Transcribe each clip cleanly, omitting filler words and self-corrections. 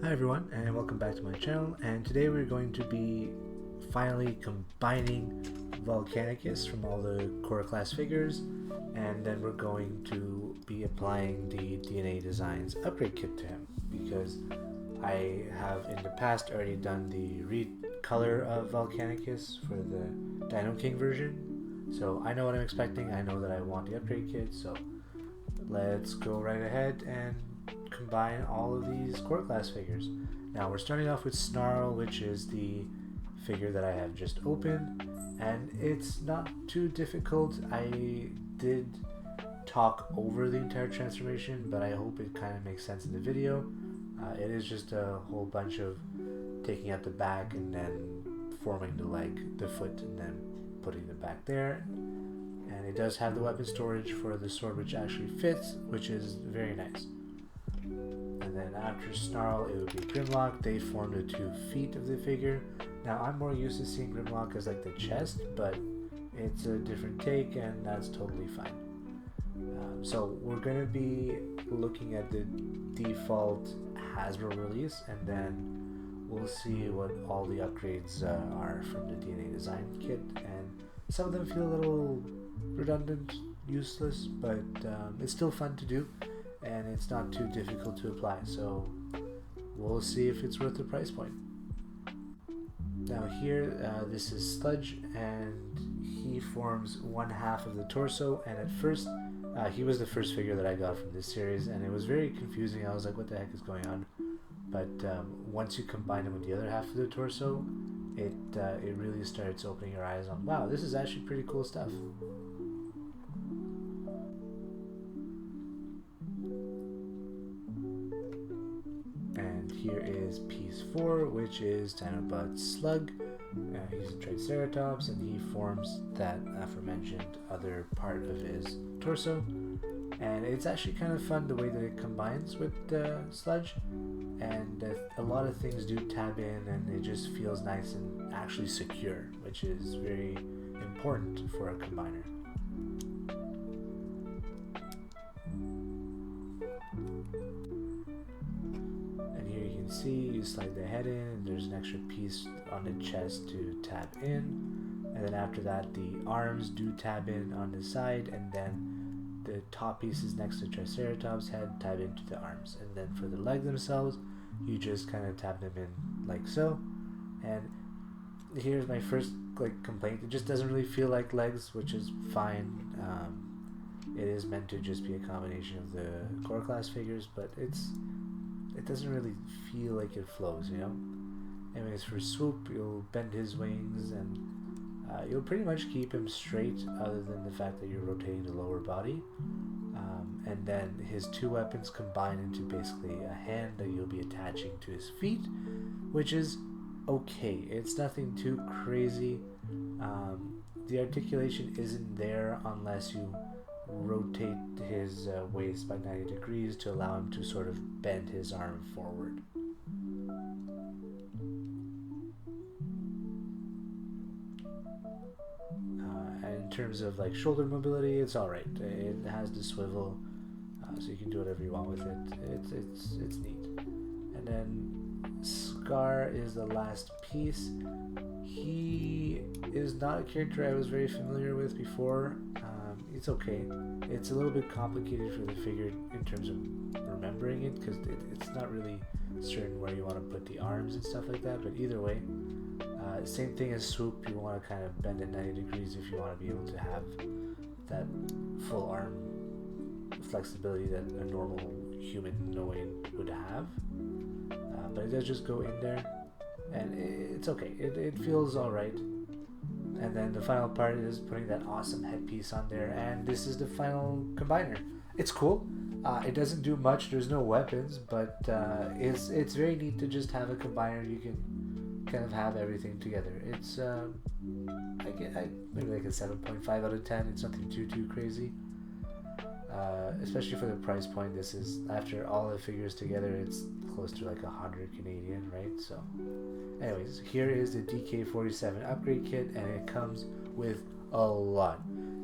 Hi everyone, and welcome back to my channel, and today we're going to be finally combining Volcanicus from all the Core Class figures, and then we're going to be applying the DNA Designs upgrade kit to him, because I have in the past already done the recolor of Volcanicus for the Dino King version, so I know what I'm expecting. I know that I want the upgrade kit, so let's go right ahead and combine all of these Core Class figures. Now we're starting off with Snarl, which is the figure that I have just opened, and it's not too difficult. I did talk over the entire transformation, but I hope it kind of makes sense in the video. It is just a whole bunch of taking out the back and then forming the leg, the foot, and then putting the back there. And it does have the weapon storage for the sword, which actually fits, which is very nice. And then after Snarl, it would be Grimlock. They form the 2 feet of the figure. Now I'm more used to seeing Grimlock as like the chest, but it's a different take, and that's totally fine. So we're going to be looking at the default Hasbro release, and then we'll see what all the upgrades are from the DNA Design kit. And some of them feel a little redundant, useless, but it's still fun to do, and it's not too difficult to apply, so we'll see if it's worth the price point. Now here, this is Sludge, and he forms 1/2 of the torso, and at first, he was the first figure that I got from this series, and it was very confusing. I was like, what the heck is going on? But once you combine him with the other half of the torso, it really starts opening your eyes on, wow, this is actually pretty cool stuff. And here is piece 4, which is Dinobot Slug. He's a Triceratops, and he forms that aforementioned other part of his torso. And it's actually kind of fun the way that it combines with Sludge, and a lot of things do tab in, and it just feels nice and actually secure, which is very important for a combiner. And here you can see you slide the head in, and there's an extra piece on the chest to tab in, and then after that the arms do tab in on the side, and then the top pieces next to Triceratops head tab into the arms, and then for the leg themselves you just kind of tab them in like so. And here's my first complaint: it just doesn't really feel like legs, which is fine. It is meant to just be a combination of the Core Class figures, but it doesn't really feel like it flows, you know. Anyways, for Swoop, you'll bend his wings, and you'll pretty much keep him straight, other than the fact that you're rotating the lower body. And then his 2 weapons combine into basically a hand that you'll be attaching to his feet, which is okay. It's nothing too crazy. The articulation isn't there unless you rotate his waist by 90 degrees to allow him to sort of bend his arm forward. In terms of like shoulder mobility, it's alright. It has the swivel, so you can do whatever you want with it. It's neat. And then Scar is the last piece. He is not a character I was very familiar with before. It's okay. It's a little bit complicated for the figure in terms of remembering it, because it's not really certain where you want to put the arms and stuff like that, but either way, same thing as Swoop, you want to kind of bend it 90 degrees if you want to be able to have that full arm flexibility that a normal humanoid would have. But it does just go in there, and it's okay. It feels alright. And then the final part is putting that awesome headpiece on there, and this is the final combiner. It's cool. It doesn't do much. There's no weapons, but it's very neat to just have a combiner. You can kind of have everything together. It's maybe like a 7.5 out of 10. It's nothing too crazy, especially for the price point. This is, after all the figures together, it's close to like 100 Canadian, right? So anyways, here is the DK-47 upgrade kit, and it comes with a lot.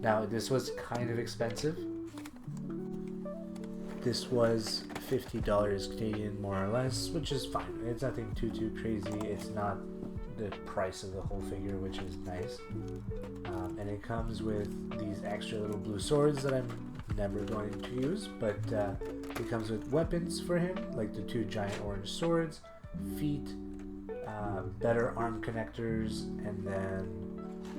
Now this was kind of expensive. This was $50 Canadian, more or less, which is fine. It's nothing too crazy. It's not the price of the whole figure, which is nice. And it comes with these extra little blue swords that I'm never going to use, but it comes with weapons for him, like the 2 giant orange swords, feet, better arm connectors, and then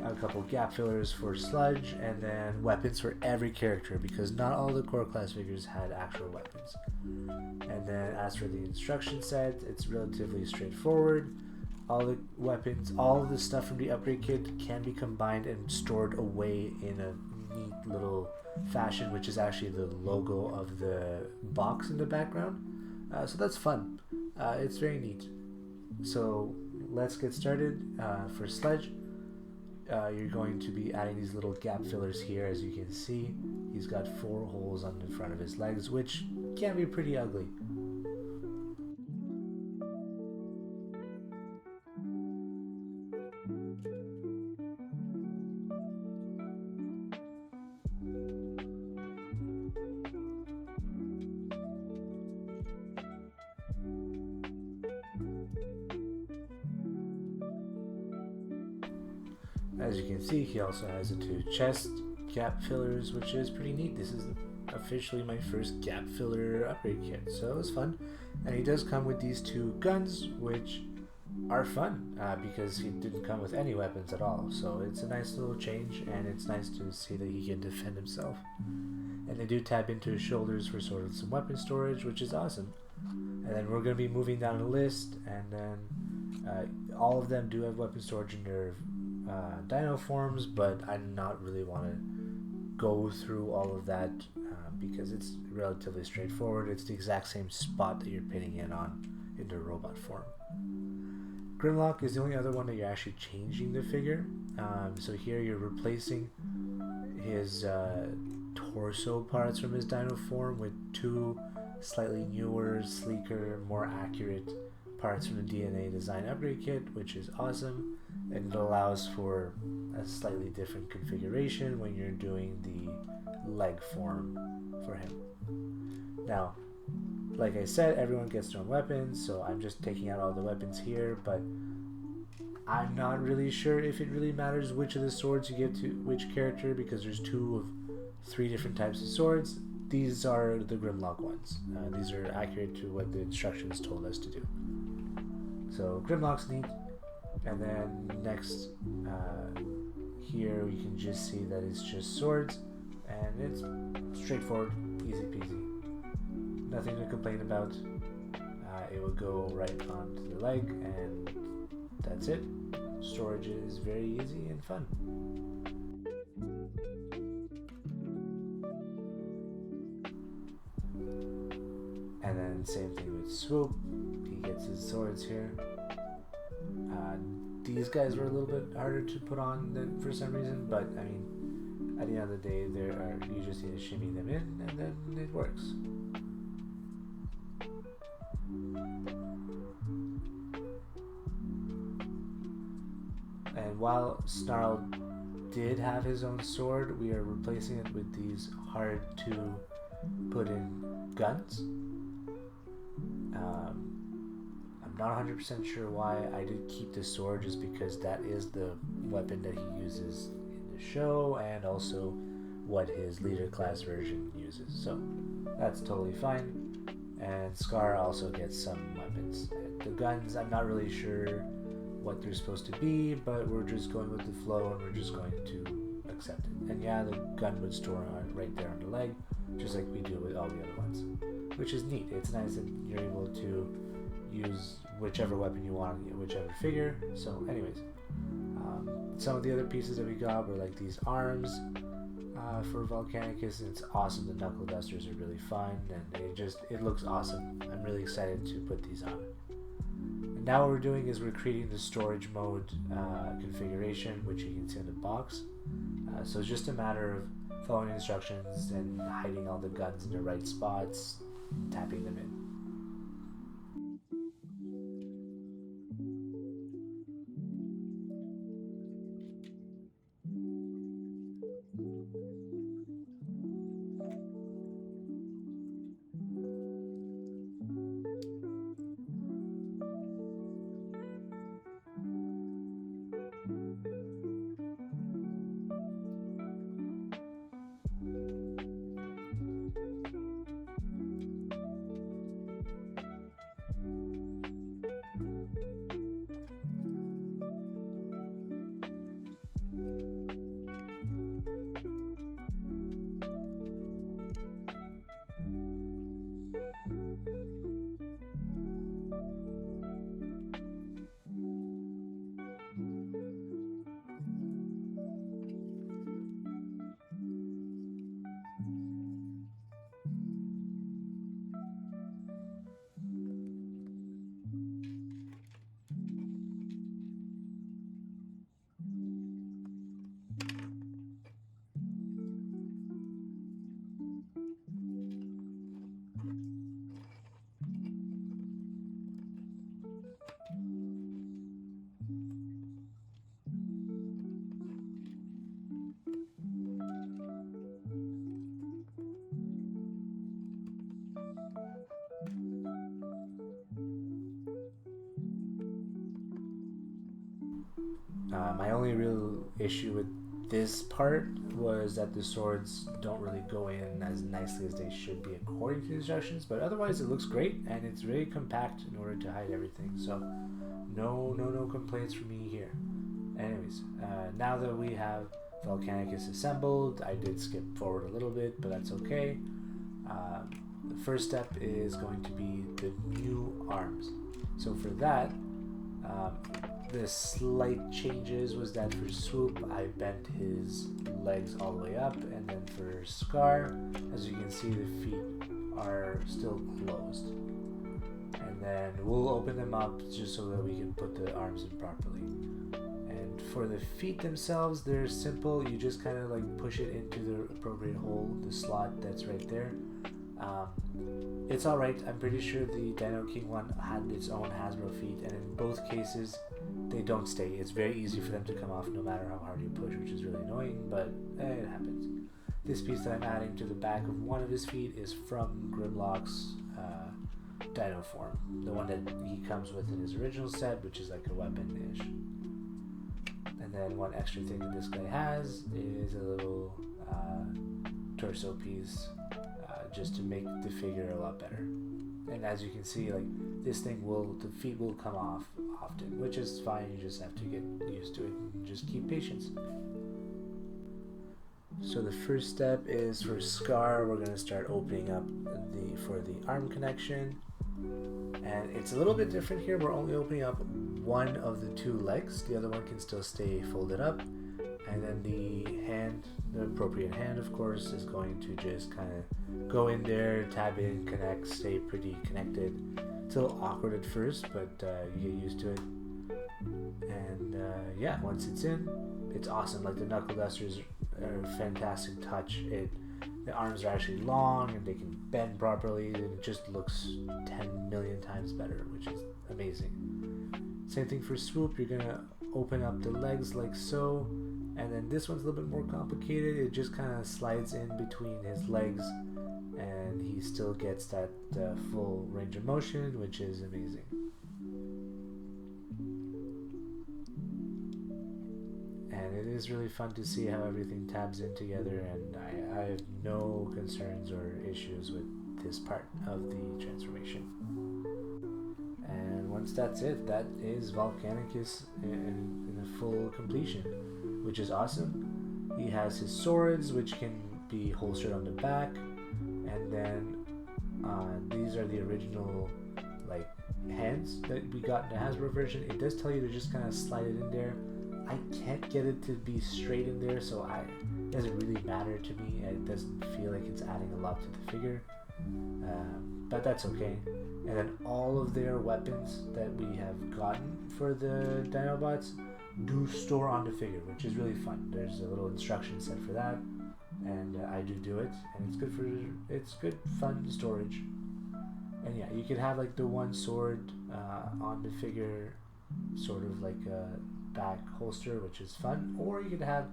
a couple gap fillers for Sludge, and then weapons for every character, because not all the Core Class figures had actual weapons. And then as for the instruction set, it's relatively straightforward. All the weapons, all of the stuff from the upgrade kit can be combined and stored away in a neat little fashion, which is actually the logo of the box in the background. So that's fun. It's very neat. So let's get started. For Sledge, you're going to be adding these little gap fillers here. As you can see, he's got 4 holes on the front of his legs, which can be pretty ugly. As you can see, he also has the 2 chest gap fillers, which is pretty neat. This is officially my first gap filler upgrade kit, so it was fun. And he does come with these 2 guns, which are fun because he didn't come with any weapons at all. So it's a nice little change, and it's nice to see that he can defend himself. And they do tab into his shoulders for sort of some weapon storage, which is awesome. And then we're going to be moving down the list, and then all of them do have weapon storage in their dino forms, but I do not really want to go through all of that because it's relatively straightforward. It's the exact same spot that you're pinning in on in the robot form. Grimlock is the only other one that you're actually changing the figure. So here you're replacing his torso parts from his dino form with 2 slightly newer, sleeker, more accurate parts from the DNA design upgrade kit, which is awesome. And it allows for a slightly different configuration when you're doing the leg form for him. Now, like I said, everyone gets their own weapons, so I'm just taking out all the weapons here, but I'm not really sure if it really matters which of the swords you give to which character, because there's 2 of 3 different types of swords. These are the Grimlock ones. These are accurate to what the instructions told us to do. So Grimlock's neat. And then next here you can just see that it's just swords, and it's straightforward, easy peasy, nothing to complain about. It will go right onto the leg, and that's it. Storage is very easy and fun. And then same thing with Swoop. He gets his swords here. These guys were a little bit harder to put on for some reason, but I mean, at the end of the day, you just need to shimmy them in, and then it works. And while Snarl did have his own sword, we are replacing it with these hard to put in guns. Not 100% sure why. I did keep the sword just because that is the weapon that he uses in the show, and also what his leader class version uses, so that's totally fine. And Scar also gets some weapons. The guns, I'm not really sure what they're supposed to be, but we're just going with the flow, and we're just going to accept it. And yeah, the gun would store right there on the leg, just like we do with all the other ones, which is neat. It's nice that you're able to use whichever weapon you want on whichever figure. So anyways, some of the other pieces that we got were like these arms for Volcanicus, and it's awesome. The knuckle dusters are really fun, and it looks awesome. I'm really excited to put these on. And now what we're doing is we're creating the storage mode configuration, which you can see in the box. So it's just a matter of following instructions and hiding all the guns in the right spots, tapping them in. My only real issue with this part was that the swords don't really go in as nicely as they should be according to the instructions, but otherwise it looks great and it's very compact in order to hide everything, so no complaints from me here. Anyways, now that we have Volcanicus assembled, I did skip forward a little bit, but that's okay. The first step is going to be the new arms. So for that, the slight changes was that for Swoop, I bent his legs all the way up, and then for Scar, as you can see, the feet are still closed. And then we'll open them up just so that we can put the arms in properly. And for the feet themselves, they're simple. You just kind of like push it into the appropriate hole, the slot that's right there. It's alright. I'm pretty sure the Dino King one had its own Hasbro feet, and in both cases they don't stay. It's very easy for them to come off no matter how hard you push, which is really annoying, but it happens. This piece that I'm adding to the back of one of his feet is from Grimlock's Dino form, the one that he comes with in his original set, which is like a weapon-ish. And then one extra thing that this guy has is a little torso piece, just to make the figure a lot better. And as you can see, like this thing the feet will come off often, which is fine. You just have to get used to it and just keep patience. So the first step is for Scar. We're going to start opening up for the arm connection, and it's a little bit different here. We're only opening up one of the two legs. The other one can still stay folded up, and then the hand, the appropriate hand of course, is going to just kind of go in there, tab in, connect, stay pretty connected. It's a little awkward at first, but you get used to it. And yeah, once it's in, it's awesome. Like the knuckle dusters are a fantastic touch. The arms are actually long and they can bend properly, and it just looks 10 million times better, which is amazing. Same thing for Swoop. You're gonna open up the legs like so, and then this one's a little bit more complicated. It just kind of slides in between his legs, and he still gets that full range of motion, which is amazing. And it is really fun to see how everything tabs in together, and I have no concerns or issues with this part of the transformation. And once that's it, that is Volcanicus in a full completion, which is awesome. He has his swords, which can be holstered on the back, and then these are the original like hands that we got in the Hasbro version. It does tell you to just kind of slide it in there. I can't get it to be straight in there, so it doesn't really matter to me. It doesn't feel like it's adding a lot to the figure, but that's okay. And then all of their weapons that we have gotten for the Dinobots do store on the figure, which is really fun. There's a little instruction set for that, and I do it, and it's good fun storage. And yeah, you could have like the one sword on the figure, sort of like a back holster, which is fun, or you could have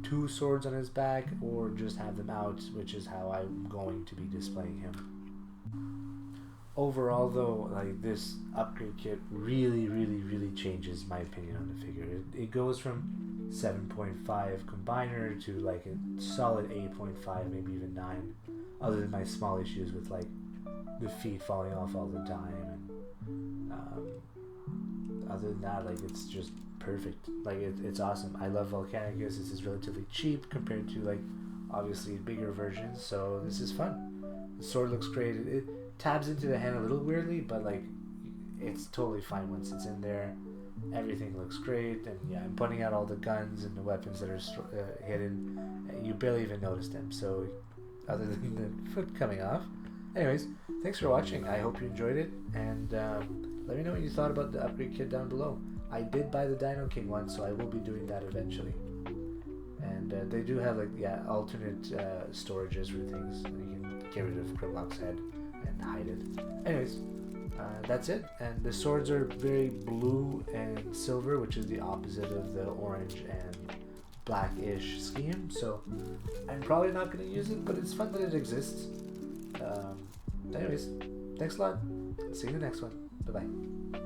two swords on his back, or just have them out, which is how I'm going to be displaying him. Overall though, like this upgrade kit really changes my opinion on the figure. It goes from 7.5 combiner to like a solid 8.5, maybe even 9, other than my small issues with like the feet falling off all the time, and other than that, like it's just perfect. Like it's awesome. I love Volcanicus. This is relatively cheap compared to like obviously bigger versions, so this is fun. The sword looks great. It tabs into the hand a little weirdly, but like it's totally fine once it's in there. Everything looks great, and yeah, I'm pointing out all the guns and the weapons that are hidden. You barely even notice them, so other than the foot coming off. Anyways, thanks for watching. I hope you enjoyed it, and let me know what you thought about the upgrade kit down below. I did buy the Dino King one, so I will be doing that eventually. And they do have like alternate storages for things. You can get rid of Grimlock's head and hide it. Anyways, that's it. And the swords are very blue and silver, which is the opposite of the orange and blackish scheme. So I'm probably not going to use it, but it's fun that it exists. Anyways, thanks a lot. See you in the next one. Bye bye.